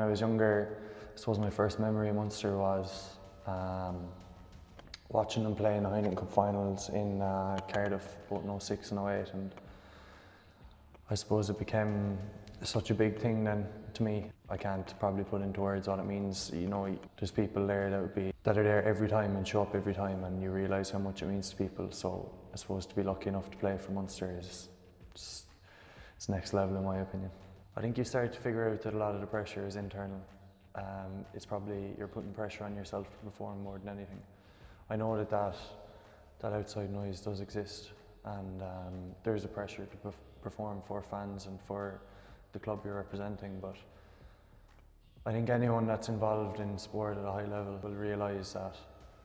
I was younger, I suppose my first memory of Munster was watching them play in the Heineken Cup finals in Cardiff, both in 06 and 08, and I suppose it became such a big thing then to me. I can't probably put into words what it means. You know, there's people there that are there every time and show up every time, and you realise how much it means to people. So I suppose to be lucky enough to play for Munster is just, it's next level in my opinion. I think you start to figure out that a lot of the pressure is internal. It's probably you're putting pressure on yourself to perform more than anything. I know that outside noise does exist, and there's a pressure to perform for fans and for the club you're representing, but I think anyone that's involved in sport at a high level will realise that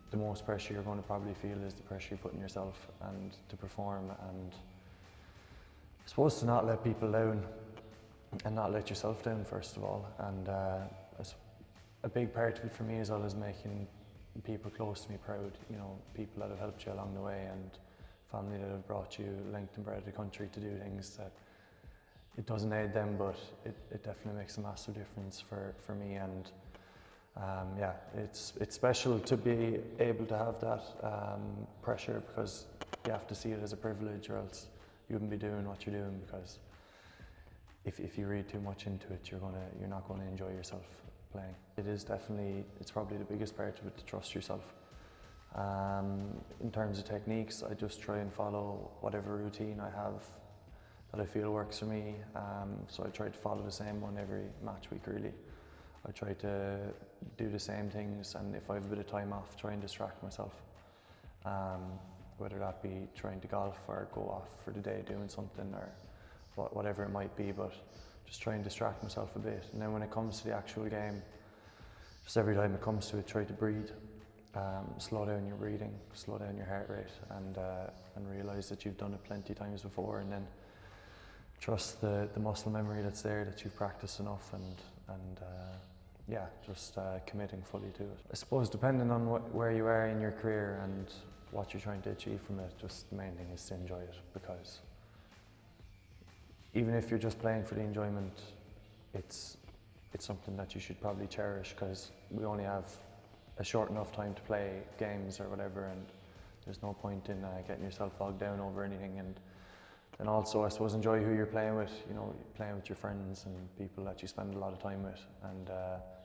the most pressure you're going to probably feel is the pressure you put on yourself and to perform, and I suppose to not let people down and not let yourself down first of all. And a big part of it for me as well is making people close to me proud, you know, people that have helped you along the way and family that have brought you length and breadth of the country to do things that it doesn't aid them, but it definitely makes a massive difference for me. And yeah, it's special to be able to have that pressure, because you have to see it as a privilege, or else you wouldn't be doing what you're doing. Because if you read too much into it, you're not going to enjoy yourself playing. It's probably the biggest part of it, to trust yourself. In terms of techniques, I just try and follow whatever routine I have that I feel works for me. So I try to follow the same one every match week really. I try to do the same things, and if I have a bit of time off, try and distract myself. Whether that be trying to golf or go off for the day doing something, or whatever it might be, but just try and distract myself a bit. And then when it comes to the actual game, just every time it comes to it, try to breathe. Slow down your breathing, slow down your heart rate, and realise that you've done it plenty of times before, and then trust the muscle memory that's there, that you've practiced enough, and yeah, just committing fully to it. I suppose depending on where you are in your career and what you're trying to achieve from it, just the main thing is to enjoy it, because even if you're just playing for the enjoyment, it's something that you should probably cherish, because we only have a short enough time to play games or whatever, and there's no point in getting yourself bogged down over anything. And also, I suppose, enjoy who you're playing with. You know, playing with your friends and people that you spend a lot of time with, and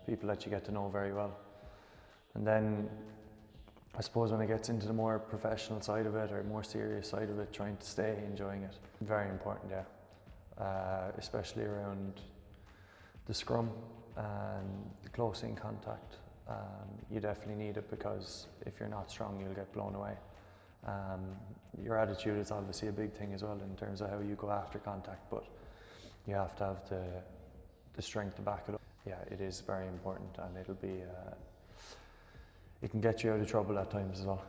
people that you get to know very well. And then I suppose when it gets into the more professional side of it, or more serious side of it, trying to stay enjoying it. Very important, yeah. Especially around the scrum and the close-in contact. You definitely need it, because if you're not strong, you'll get blown away. Your attitude is obviously a big thing as well in terms of how you go after contact, but you have to have the strength to back it up. Yeah, it is very important, and it can get you out of trouble at times as well.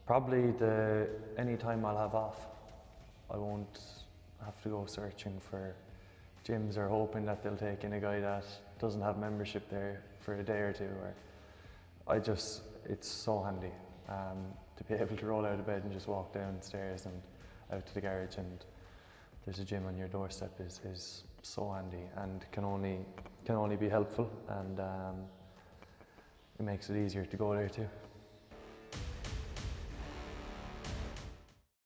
Probably any time I'll have off, I won't have to go searching for gyms or hoping that they'll take in a guy that doesn't have membership there for a day or two. Or it's so handy to be able to roll out of bed and just walk downstairs and out to the garage, and there's a gym on your doorstep is so handy, and can only be helpful, and it makes it easier to go there too.